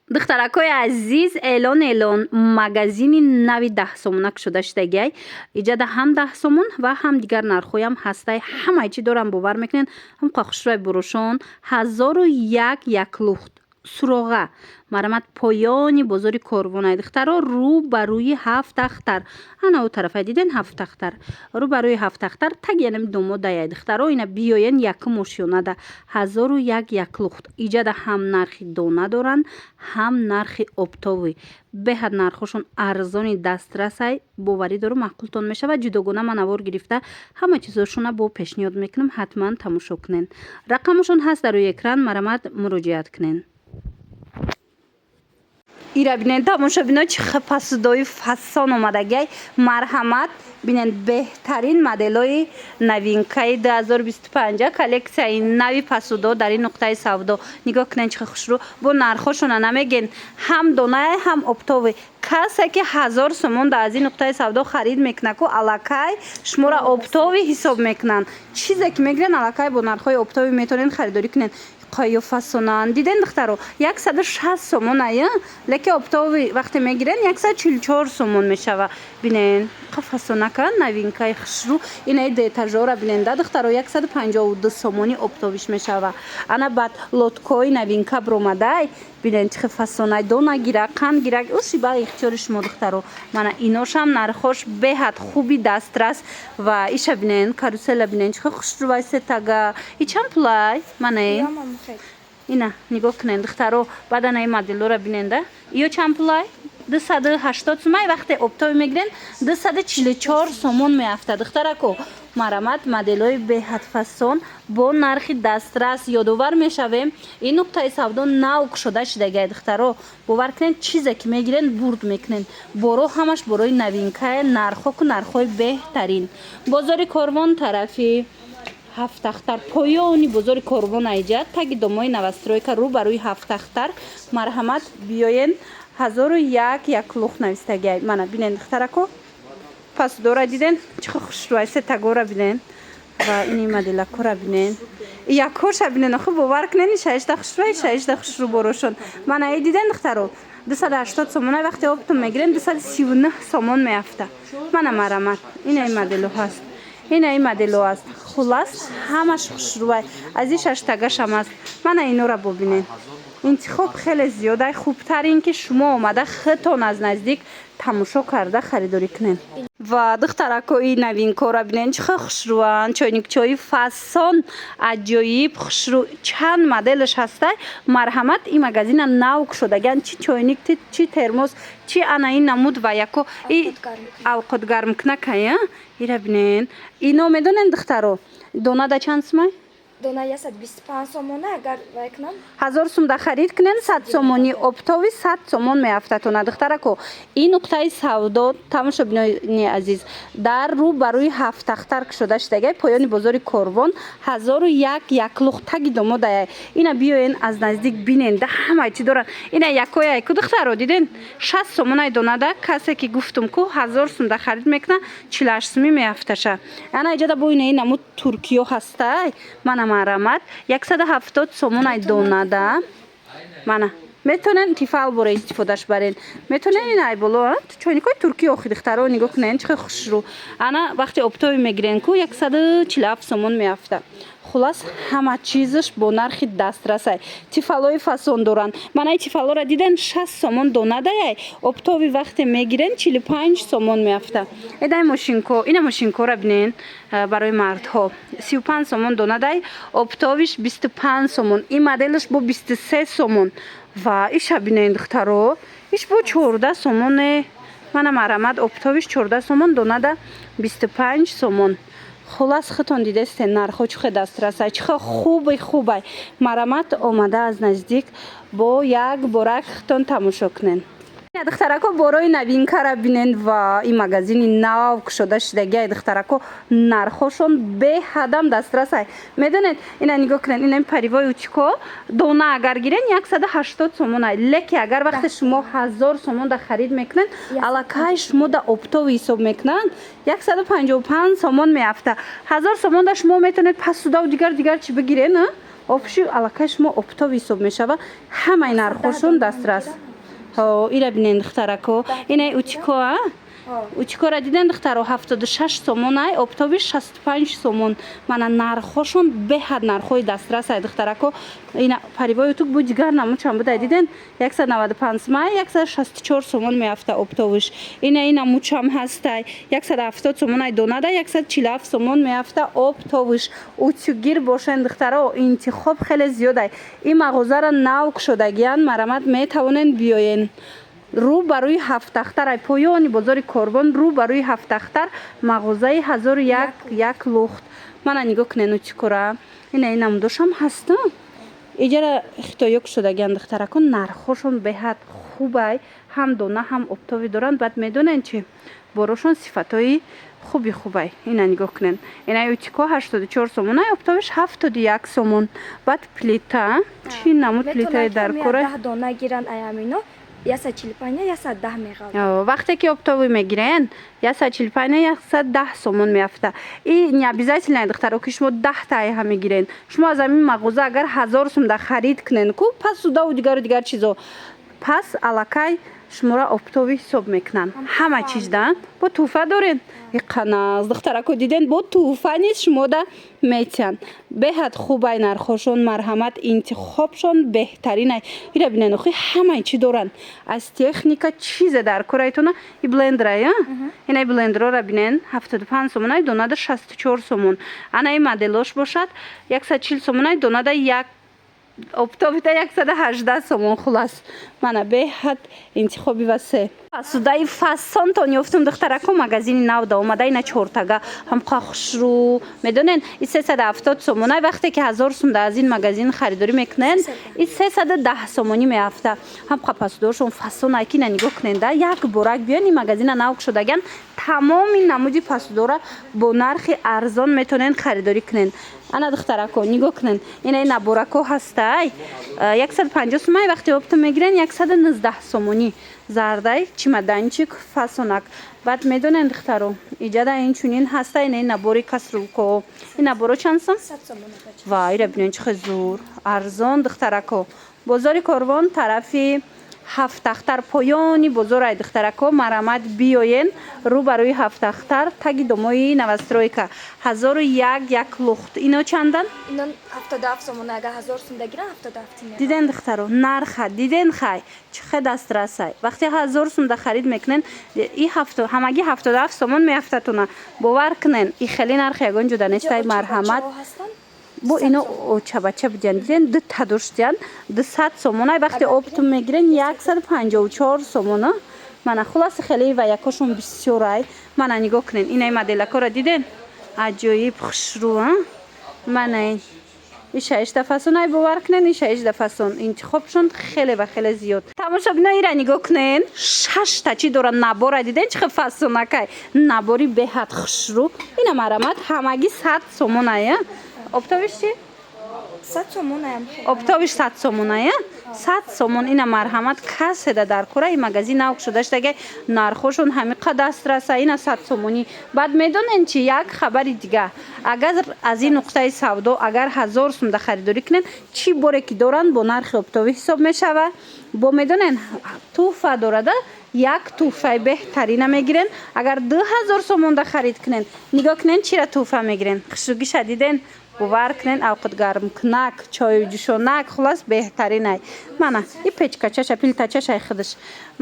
духтаракои азиз, элон магазини нави 10 сомонак шуда шудагиай. Иҷада ҳам 10 сомон ва ҳам дигар нархҳоям ҳастай. Ҳамаи чӣ дорам бовар мекунед. Ҳам қохушрӯи бурушон 1001 яклухт суроға марамат поёни бозори Корвонай духтаро рӯ ба рӯи 7 ахтар. Ана о тарафа диден 7 ахтар. Рӯ ба рӯи 7 ахтар так янами домодаяй духтаро ина биёен якум ошёнада 1001 яклухт. Иҷада ҳам нархи дона доранд, ҳам нархи оптовӣ. Беҳад нархошон арзони дастрасай. Боварӣ дору маъқултон мешавад. Ҷудогона ман авор гирифта ҳама чизошона бо пешниҳод мекунам. Ҳатман тамошо кунен. Рақамошон ҳаст дар рӯи экран. Марамат муроҷиат кунен. Ира бинен тамошо бино чӣ пасудои фасон омадагиай. Марҳамат бинен беҳтарин моделои новинкаи 2025 коллексияи нави пасудо дар ин нуқтаи савдо. Нигоҳ кунен чӣ хушрӯ. Бо нархошона намеген ҳам донае ҳам оптовӣ. Касе ки 1000 сомон да аз ин нуқтаи савдо харид мекунад ку аллакай шуморо оптовӣ ҳисоб мекунанд. Чизе ки мегирен аллакай бо нархҳои оптовӣ метавонен харидорӣ кунен. Қоёфасонан диден духтаро 160 сомон ая леки оптовӣ вақте мегирен 144 сомон мешава. Бинен қафасонака новинкаи хушрӯ инаи детажора бинен да духтаро 152 сомони оптовиш мешава. Ана бад лоткои новинка бромадай бинен чӣ фасонай дона гира қанд гира уси ба ихтиёри шумо духтаро. Мана иношам нархош беҳад хуби дастрас ва иша бинен карусела бинен чӣ хушрӯвай сетага ичам пулай мане ина нигоҳ кунен духтаро баданаи моделора бинен да иё чам пулай 280 сомай вақте оптовӣ мегирен 244 сомон меафта духтарако. Марамат моделои беҳад фасон бо нархи дастрас ёдовар мешавем. Ин нуқтаи савдо нав кушода шудагиай духтаро. бовар кунен чизе ки мегирен бурд мекунен. Боро ҳамаш борои новинкае нархоку нархҳои беҳтарин. Бозори Корвон тарафи 7 ахтар поёни бозори Корвон айҷа таги домои новостройка рӯ ба рӯи 7 ахтар. Марҳамат биёен 1001 яклух навистагиай. Мана бинен духтарако пасудора диден чӣ хушрӯай сетагора бинен ва ини моделакора бинен якоша бинен охи бовар кунен шаишта хушрӯай шаишта хушрӯ борошон. Мана и диден духтаро 280 сомонай вақте оптум мегирен 239 сомон меафта. Мана марамат инаи модело ҳаст. Инаи модело аст. Хулас ҳамаш хушрӯай аз ин шаштагашам аст. Мана инора бобинен. интихоб хеле зиёдай хубтар ин ки шумо омада худтон аз наздик тамошо карда харидорӣ кунен. Ва духтаракои новинкора бинен чӣ хушрӯан чойникчои фасон аҷоиб хушрӯ чанд моделаш ҳастай. Марҳамат ин магазина нав кушодагиан чӣ чойник чӣ термос чӣ ана ин намуд ва яко авқотгармкунакая ира бинен ино медонен духтаро донада чанд сумай дона 125 сомона агар вайкнам 1000 сум да харид кунен 100 сомони оптови 100 сомон меафтатона духтарако. ин нуқтаи савдо тамошо бинони азиз дар рӯ ба рӯи 7 ахтар кушода шудагиай поёни бозори Корвон 1001 яклух таги домодаяй. ина биёен аз наздик бинен да ҳамаи чӣ доранд. ина якояй ку духтаро диден 60 сомонай донада касе ки гуфтум ку 1000 сум да харид мекуна 48 суми меафташа. ана иҷада бо инаи намуд туркиё ҳастай. Мана марамат 170 сомонай донада. Мана метонен тифал бора истифодаш барен. Метонен инай боло чойникои туркӣ охи духтаро нигоҳ кунен чӣ хушрӯ. Ана вақте оптовӣ мегирен ку 147 сомон меафта. Хулас ҳама чизаш бо нархи дастрасай. Тифалои фасон доранд. Манаи тифалора диден 60 сомон донадаяй. Оптови вақте мегирен 45 сомон меафта. Эдай мошинко, ина мошинкора бинен барои мардҳо 35 сомон донадай. Оптовиш 25 сомон. Ин моделаш бо 23 сомон. Ва иша бинен духтаро. Иш бо 14 сомоне. Мана марамат оптовиш 14 сомон донада 25 сомон. Хулас хутон дидестен нархо чӯхе дастрасай чӯхе хубай марамат омада аз наздик бо як борак хутон тамошо кунен. духтарако борои новинкара бинен ва ин магазини нав кушода шудагиай духтарако нархошон беҳадам дастрасай. Медонед ина нигоҳ кунен ина паривои утико дона агар гирен 180 сомонай леки агар вақте шумо 1000 сомон да харид мекунен аллакай шумо да оптови ҳисоб мекунанд 155 сомон меафта. 1000 сомон да шумо метавонед пасудаву дигар чӣ бигирен обши аллакай шумо оптови ҳисоб мешава ҳамаи нархошон дастрас. Ира бинен духтарако инай утикоа учкора диден духтаро 76 сомон ай оптови 65 сомон мана нархошон беҳад нархои дастрас ай духтарако ина паривои тук бу ҷигар намучам будай диден 195 сомон 164 сомон меафта оптовиш ина мучам ҳастай 170 сомон ай донада 147 сомон меафта оптовиш учугир бошен духтаро интихоб хеле зиёд ай ин мағозара нав кушодагиян марамат метавонен биёен рӯ ба рӯи ҳафтахтар ай поёни бозори корвон рӯ ба рӯи ҳафтахтар мағозаи 1001 лухт мана нигоҳ кунен учикора ина мудошам ҳаста иҷара хитоё кушодагиян духтарако нархошон беҳад хуб ай ҳам дона ҳам оптови доранд баъд медонен чи борошон сифатҳои хуб ай ина нигоҳ кунен инаи утико 84 сомон ай оптовиш 71 сомон баъд плита чи намуд плитаи даркора 10 дона гиранд ай амино 145 110 меғалд вақте ки оптовӣ мегирен 145 110 сомон меафта и не обязательно духтаро ки шумо 10 таиҳа мегирен шумо аз амин мағоза агар 1000 сомда харид кунен ку пас судаву дигар чизо пас аллакай шумора оптови ҳисоб мекунанд ҳама чиз да бо туҳфа дорен иқаназ духтарако диден бо туҳфа низ шумода метиҳанд беҳад хуб ай нархошон марҳамат интихобшон беҳтарин ай ира бинен охи ҳамаи чӣ доранд аз техника чизе дар корайтона и блендерай инаи блендерора бинен 75 сомон ай донада 64 сомон анаи моделош бошад 140 сомон ай донада як оптовида 118 сомон хулас мана беҳад интихоби васеъ пасудаи фасонтон ёфтум духтарако магазини навда омада ина чортага ҳамқа хушрӯ медонен и 370 сомон ай вақте ки 1000 сомда аз ин магазин харидорӣ мекунен и 310 сомонӣ меафта ҳамқа пасудошон фасон ай ки ина нигоҳ кунен да як борак биён ин магазина нав кушодаган тамоми намуди пасудора бо нархи арзон метавонен харидорӣ кунен ана духтарако нигоҳ кунен инаи наборако ҳастай 150 сомон ай вақте оптом мегирен 119 сомонӣ зардай чемоданчик фасонак баъд медонен духтаро иҷада инчунин ҳаста инаи набори касрулко ин наборо чанд сом 100 сомон ва ира бинен чихе зур арзон духтарако бозори корвон тарафи ҳафтахтар поёни бозор ай духтарако марамат биёен рӯ ба рӯи ҳафтахтар таги домои навастройка 1001 лухт ино чандан ино 77 сомон агар 1000 сомда гиранд 77 меғалд диден духтаро нарха диден хай чихе дастрас ай вақте 1000 сомда харид мекунен и ҳамаги 77 сомон меафтатуна бовар кунен и хеле нархи ягон ҷуда нестай марҳамат бо ино чабача бидиан диден ду тадоштиан 200 сомон ай вақте оптум мегирен 154 сомон мана хулоси хеле ваякошон бисёр ай мана нигоҳ кунен инаи моделакора диден аҷоиб хушрӯ мана и 6 фасон ай бовар кунен и 6 фасон интихобшон хеле ва хеле зиёд тамошобино ира нигоҳ кунен 6 та чӣ дорад набора диден чихе фасонакай набори беҳад хушрӯ ина марамат ҳамаги 100 сомон ай оптовиш чи 100 сомон ай оптовиш 100 сомон ай 100 сомон ина марҳамат каседа дар кора и магазин нав кушодаштага нархошон ҳамиқа дастраса ина 100 сомонӣ баъд медонен чи як хабари дига агар аз ин нуқтаи савдо агар 1000 сомда харидорӣ кунен чӣ боре ки доранд бо нархи оптовӣ ҳисоб мешава бо медонен туҳфа дорада як туҳфаи беҳтарина мегирен агар 2000 сомонда харид кунен нигоҳ кунен чира туҳфа мегирен хушругиша диден бовар кунен авқатгармкунак чойҷӯшонак хулос беҳтарин ай мана и печкачаша пилтачашай худаш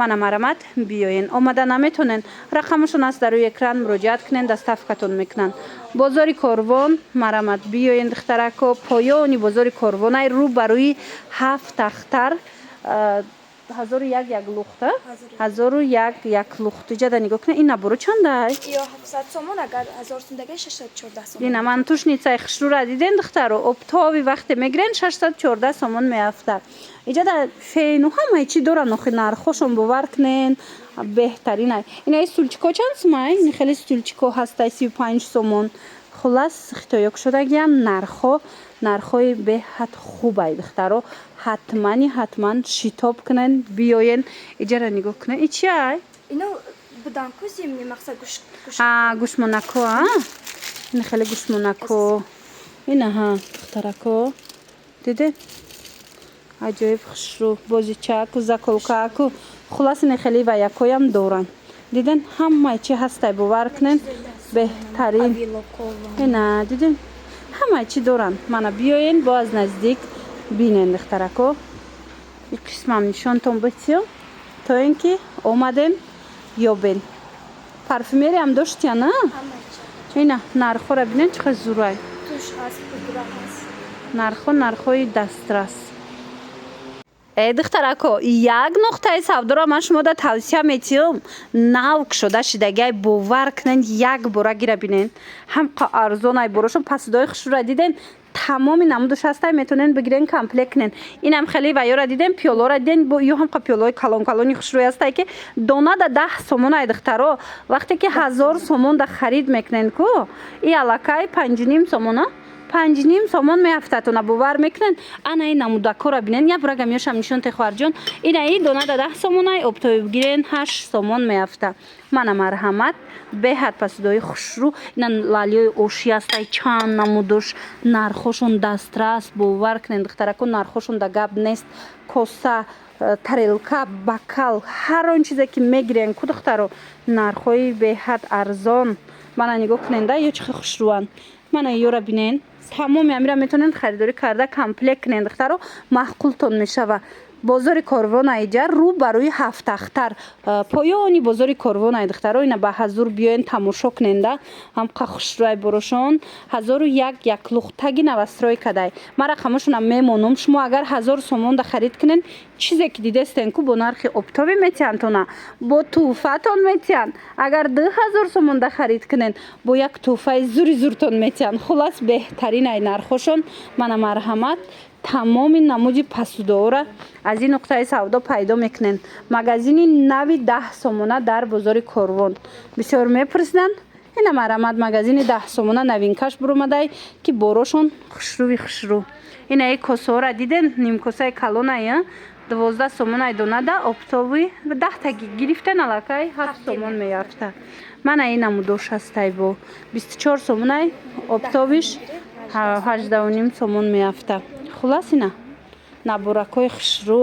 мана марамат биёен омада наметонен рақамашон аст дар рӯи экран муроҷиат кунен доставкатон мекунанд бозори корвон марамат биёен духтарако поёни бозори корвон ай рӯ ба рӯи ҳафтахтар 1001 лухт 1001 лухт иҷада нигоҳ кунед ин наборо чандай ё 700 сомон агар 1000 сомда гирен 614 сомон ина ман тушницаи хушрӯра диден духтаро оптови вақте мегирен 614 сомон меафта иҷада фену ҳамаи чӣ доранд охи нархошон бовар кунен беҳтарин ай инаи стулчико чанд сом ай ин хеле стулчико ҳастай 35 сомон хулас хитоё кушодагиам нархои беҳад хуб ай духтаро ҳатман шитоб кунен биёен иҷара нигоҳ кунен и чи ай ино буданку зимни мақсад гӯшмонако ин хеле гӯшмонако ина духтарако диден аҷоиб хушрӯ бозичааку заколкааку хулосини хеле ва якоям доранд диден ҳамаи чи ҳастай бовар кунен беҳтарин ина диден ҳамаи чи доранд мана биёен бо аз наздик бинен духтарако и қисмам нишонтон битиём то ин ки омадем ёбен парфюмериям доштия на ина нархора бинен чӣ қадр зурай нархои дастрас духтарако як нуқтаи савдоро ман шумода тавсия метиём навк шуда шидагиай бовар кунен як бора гира бинен ҳамқа арзонай борошон пасудои хушрӯра диден тамоми намудуш ҳастай метонен бигирен комплект кунен инам хеле ваёра диден пиёлора диден ё ҳамқа пиёлои калон хушрӯи ҳастай ки донада 10 сомонай духтаро вақте ки 1000 сомонда харид мекунен ку и аллакай 5.5 сомона 5.5 сомон меафтатона бовар мекунен ана ин намудакора бинен я бурага миёшам нишонте хоҳарҷон ина и донада 10 сомонай обтои бигирен 8 сомон меафта мана марҳамат беҳад пасудои хушрӯ ина лалиёи оши ҳастай чанд намудуш нархошон дастрас бовар кунен духтарако нархошон да гап нест коса тарелка бакал ҳар он чизе ки мегирен ку духтаро нархои беҳад арзон мана нигоҳ кунен да ё чӣ хел хушрӯанд мана ёра бинен тамоми амира метонен харидорӣ карда комплект кунен духтаро маҳқултон мешава бозори корвонаиҷа рӯ ба рӯи ҳафтахтар поёни бозори корвонай духтаро ина ба ҳазур биёен тамошо кунен да ҳамқа хушрӯай борошон 1001 яклух таги навастрои кадай ман рақамошонам мемонум шумо агар 1000 сомонда харид кунен чизе ки дидестен ку бо нархи оптови метиҳантона бо тӯҳфатон метиҳанд агар 2000 сомонда харид кунен бо як тӯҳфаи зури зуртон метиҳанд хулас беҳтаринай нархошон мана марҳамат тамоми намуди пасудоора аз ин нуқтаи савдо пайдо мекунен магазини нави 10 сомона дар бозори корвон бисёр мепурсиданд ина марҳамат магазини 10 сомона навинкаш буромадай ки борошон хушрӯ ина косаора диден нимкосаи калонай 12 сомонай донада оптови 10 таги гирифтен аллакай 7 сомон меяфта мана ин намудош ҳастай бо 24 сомонай оптовиш 18.5 сомон меафта хулас ина наборакои хушрӯ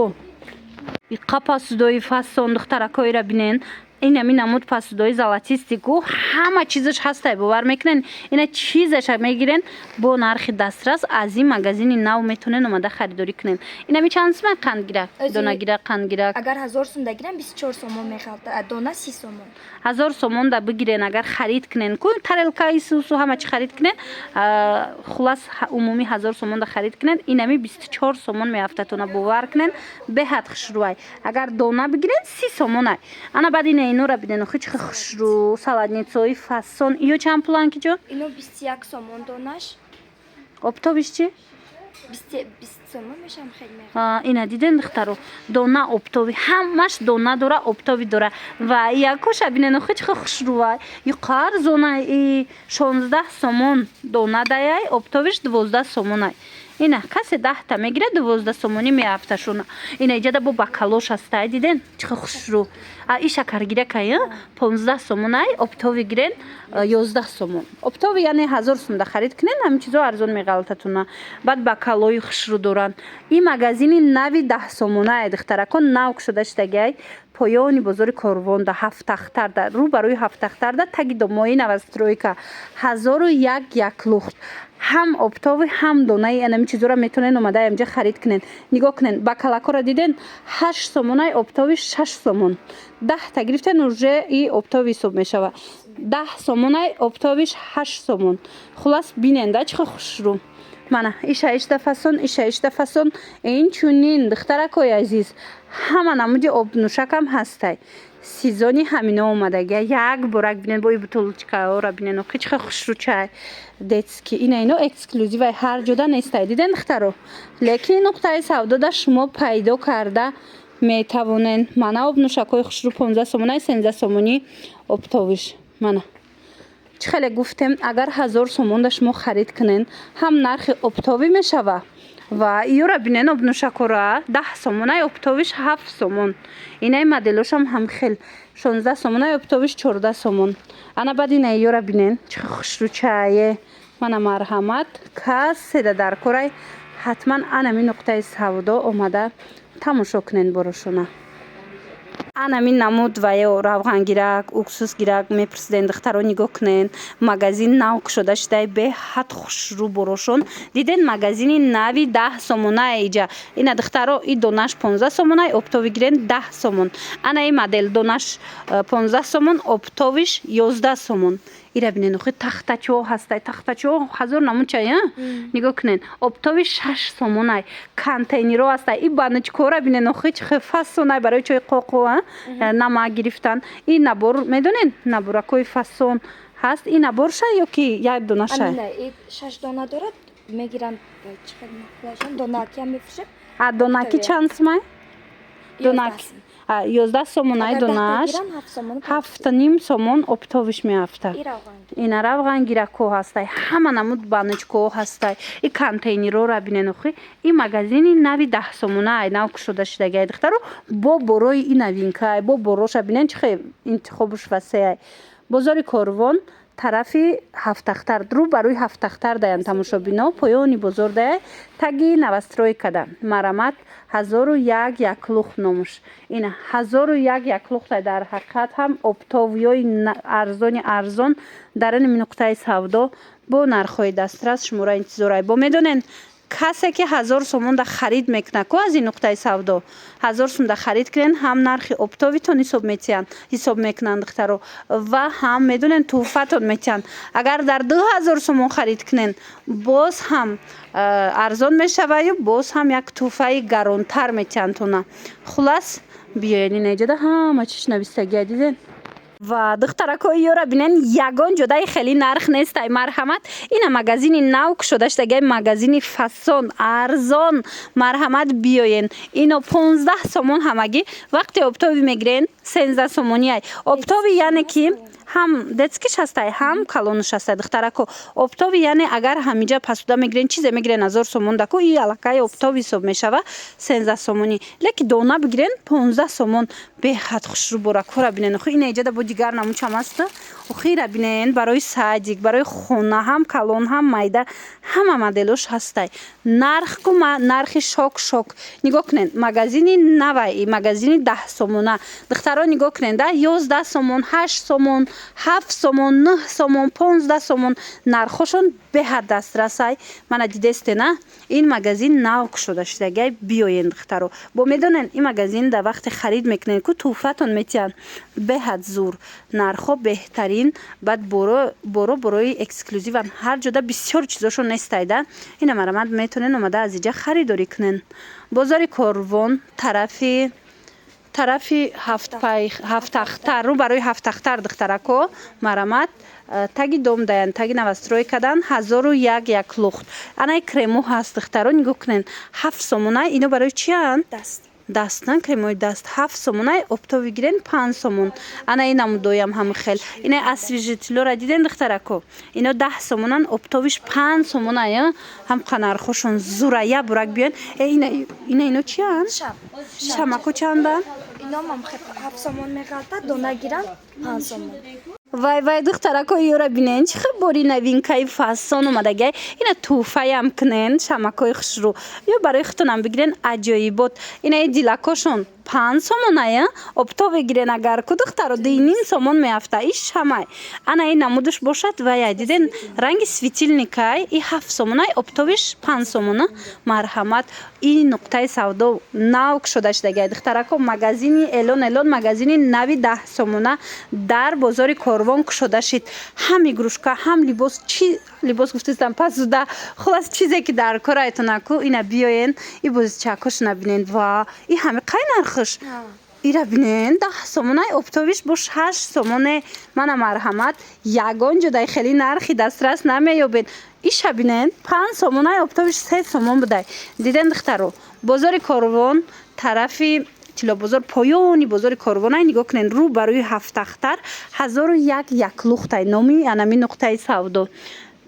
иққа пасудои фасон духтаракоира бинен инами намуд пасудои золотистику ҳама чизаш ҳастай бовар мекунен ина чизаша мегирен бо нархи дастрас аз ин магазини нав метонен омада харидорӣ кунен инами чанд сомон қандгирак донагирак қандгирак агар 1000 сом да гирен 24 сомон мехалта дона 30 сомон 1000 сомон да бигирен агар харид кунен ку тарелкаи сусу ҳама чи харид кунен хулас умуми 1000 сомон да харид кунен инами 24 сомон меафтатона бовар кунен беҳад хушрӯай агар дона бигирен 30 сомонай ана баъд ина инора биден охи чӣ хушрӯ салатницаи фасон иё чанд пулан ки ҷо ино 21 сомон донаш оптовиш чи 20 сомон мешам хеле мехоҳам ина диден духтаро дона оптови ҳамаш дона дора оптови дора ва якоша бинен охи чӣ хушрӯай юқар зонай и 16 сомон дона даяй оптовиш 12 сомонай ина касе 10 та мегира 12 сомонӣ меафташона ина иҷада бо бакалош ҳастай диден чӣ хушрӯ и шакаргиракай 15 сомонай оптови гирен 11 сомон оптови яъне 1000 сомда харид кунен ҳамин чизо арзон меғалтатона баъд бакалои хушрӯ доранд ин магазини нави 10 сомонае духтаракон нав шуда шидагиай поёни бозори корвонда ҳафтахтарда рӯ ба рӯи ҳафтахтарда таги домои навастройка 1001 яклухт ҳам оптови ҳам донаи анами чизора метонен омада амҷа харид кунен нигоҳ кунен бакалакора диден 8 сомонай оптови 6 сомон 10 та гирифтен уже и оптови ҳисоб мешава 10 сомонай оптовиш 8 сомон хулас бинен да чӣ хушрӯ мана иша ишта фасон инчунин духтаракои азиз ҳама намуди обнӯшакам ҳастай сезони ҳамина омадагия як борак бинен бо бутулчикаора бинен охи чӣ хушрӯ чай детски ино эксклюзивай ҳар ҷода нестай диден духтаро лекин нуқтаи савдода шумо пайдо карда метавонен мана обнӯшакҳои хушрӯ 15 сомонай 13 сомонӣ оптовиш мана чӣ хеле гуфтем агар 1000 сомонда шумо харид кунен ҳам нархи оптовӣ мешава ва иёра бинен обнӯшакора 10 сомонай оптовиш 7 сомон инаи моделошам ҳамхел 16 сомонай оптовиш 14 сомон ана баъд ина иёра бинен чӣ хушрӯ чае мана марҳамат каседа дар корай ҳатман анами нуқтаи савдо омада тамошо кунен борошона. Анами намуд ваё равғангирак, уксусгирак мепурсиден духтаро нигоҳ кунен. Магазин нав кушода шудай беҳад хушрӯ борошон. Диден магазини нави 10 сомона иҷа. Ина духтаро и донаш 15 сомона, оптови гирен 10 сомон. Ана и модел донаш 15 сомон, оптовиш 11 сомон. Ира бинен охи тахтачо ҳастай. Тахтачо ҳазор намучай, нигоҳ кунен. Оптови 6 сомонай. Контейнеро ҳастай. И баночкора бинен охи чӣ фасонай барои чой қоқо, намак гирифтан. И набор медонен, наборакои фасон ҳаст. И наборша ё ки як донаша? Амина, и 6 дона дорад, мегирам чиқар мефурӯшам, донаки ҳам мефурӯшам. А донаки чанд сомай? Донаки 11 сомонай донаш. 7.5 сомон оптовиш меафта. Ина равғангирако ҳастай. Ҳама намуд баночко ҳастай. И контейнерора бинен охи. И магазини нави 10 сомонай нав кушода шудаги духтаро бо борои и новинкай, бо бороша бинен чӣ хел интихобуш васеай. Бозори Корвон тарафи Ҳафтахтар рӯ барои Ҳафтахтар даян тамошобино поёни бозор даяй таги навастройкада марамат 1001 яклух номуш. Ина 1001 яклухтай дар ҳақиқат ҳам оптовиёи арзон дар ин нуқтаи савдо бо нархҳои дастрас шумора интизорай. Бо медонен касе ки 1000 сомон да харид мекунад ко аз ин нуқтаи савдо 1000 сом да харид кунен ҳам нархи оптовитон ҳисоб мекунанд духтаро ва ҳам медонен туҳфатон метиҳанд. Агар дар 2000 сомон харид кунен боз ҳам арзон мешаваю, боз ҳам як туҳфаи гаронтар метиҳанд тона. Хулас биёен ин эҷода ҳама чиш навистагия диден. Ва духтаракои ёра бинен ягон ҷодаи хеле нарх нестай. Марҳамат, ина магазини нав кушода шудаги магазини фасон арзон. Марҳамат биёен. Ино 15 сомон ҳамагӣ. Вақте оптови мегирен 13 сомониай. Оптови яъне ки ҳам детскиш ҳастай, ҳам калонуш ҳастай духтарако. Оптови яъне агар ҳамиҷа пасуда мегирен чизе мегирен 1000 сомон дако и аллакай оптови ҳисоб мешава 13 сомонӣ. Леки дона бигирен 15 сомон. Беҳад хушрӯ боракора бинен. Охи ина эҷада бо дигар намучам аст. Охира бинен барои садик, барои хона ҳам калон, ҳам майда, ҳама моделош ҳастай. Нарх ку нархи шок. Нигоҳ кунен, магазини навай, магазини 10 сомона. Духтаро нигоҳ кунен, да 11 сомон, 8 сомон, 7 сомон, 9 сомон, 15 сомон. Нархошон беҳад дастрасай. Мана дидесте на? Ин магазин нав кушода шудагай биёен духтаро. Бо медонен ин магазин да вақте харид мекунен ку туҳфатон метиҳанд. Беҳад зур. Нархо беҳтарин, баъд борои эксклюзиван. Ҳар ҷода бисёр чизошон нестай да. Ина марамат метонен омада аз иҷа харидорӣ кунен. Бозори Корвон тарафи Ҳафтахтар рӯ барои Ҳафтахтар духтарако марамат таги дом даян, таги навастрой кадан 1001 яклухт. Анай кремо ҳаст духтаро нигоҳ кунен 7 сомонай. Ино барои чиян? Дастан кремои даст 7 сомонай, оптови гирен 5 сомон. Ана ин намудоям ҳам хел. Ина освежителора диден духтарако. Ино 10 сомонан, оптовиш 5 сомонай. Ҳам қанархошон зурая бурак биён. Ино чиян? Шамако чанда? Ино мам 7 сомон меқалта, дона гирам 5 сомон. Вай духтаракои ёра бинен чӣ хел бори новинкаи фасон омадагай. Ина туҳфаям кунен шамакои хушрӯ ё барои хутонам бигирен аҷоибот. Ина дилакошон 5 сомонай, оптове гирен агар ку духтаро 2.5 сомон меафта. И шамай ана ин намудуш бошад вая диден ранги светильникай и 7 сомонай, оптовиш 5 сомона. Марҳамат, ин нуқтаи савдо нав кушода шудагай духтарако магазини элон магазини нави 10 сомона дар бозори Корвон кушода шид. Ҳам игрушка, ҳам либос гуфтистам пасуда. Хулас чизе ки дар корайтонаку ина биёен и бозичакош набинен ва и ҳами қай нархш? Ира бинен 10 сомонай, оптовиш бош 8 сомоне. Мана марҳамат ягон ҷодаи хеле нархи дастрас намеёбед. Иша бинен 5 сомонай, оптовиш 3 сомон будай. Диден духтаро бозори Корвон тарафи Тилобозор поёни бозори Корвонай нигоҳ кунен рӯ барои Ҳафтахтар 1001 яклухтай номи анами нуқтаи савдо.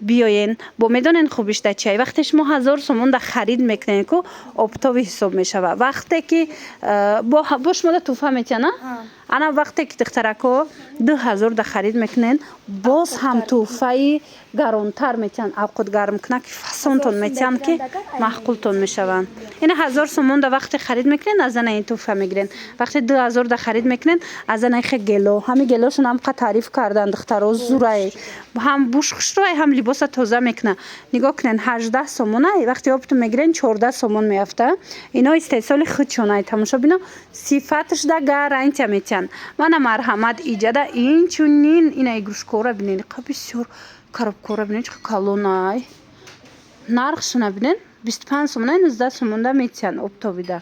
Биёен бо медонен хубиш да чай вақте шумо 1000 сомон да харид мекунен ку оптови ҳисоб мешава. Вақте ки бо шумо да туҳфа метиҳана ана вақте ки духтарако 2000 да харид мекунен боз ҳам тӯҳфаи гаронтар метиҳанд авқот гарм кунак фасонтон метиҳанд ки маъқултон мешаванд. ина 1000 сомон да вақте харид мекунен аз ана ин тӯҳфа мегирен. Вақте 2000 да харид мекунен аз ана ихе гело. Ҳами гелошон ҳам қа таъриф кардан духтаро зурай. Ҳам бушхушрой ҳам либоса тоза мекуна. Нигоҳ кунен 18 сомона вақте оптон мегирен 14 сомон меафта. Ино истеҳсоли худшонай тамошо бино сифатш да гарантия метиҳанд. Мана марҳамат иҷада инчунин ина игрушкора бинен қа бисёр коробкора бинен чӣ калонай. Нархшона бинен 25 сомона 19 сомонда метиҳанд обтобида.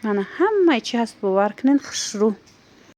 Мана ҳамаи чи ҳаст бовар кунен хушрӯ.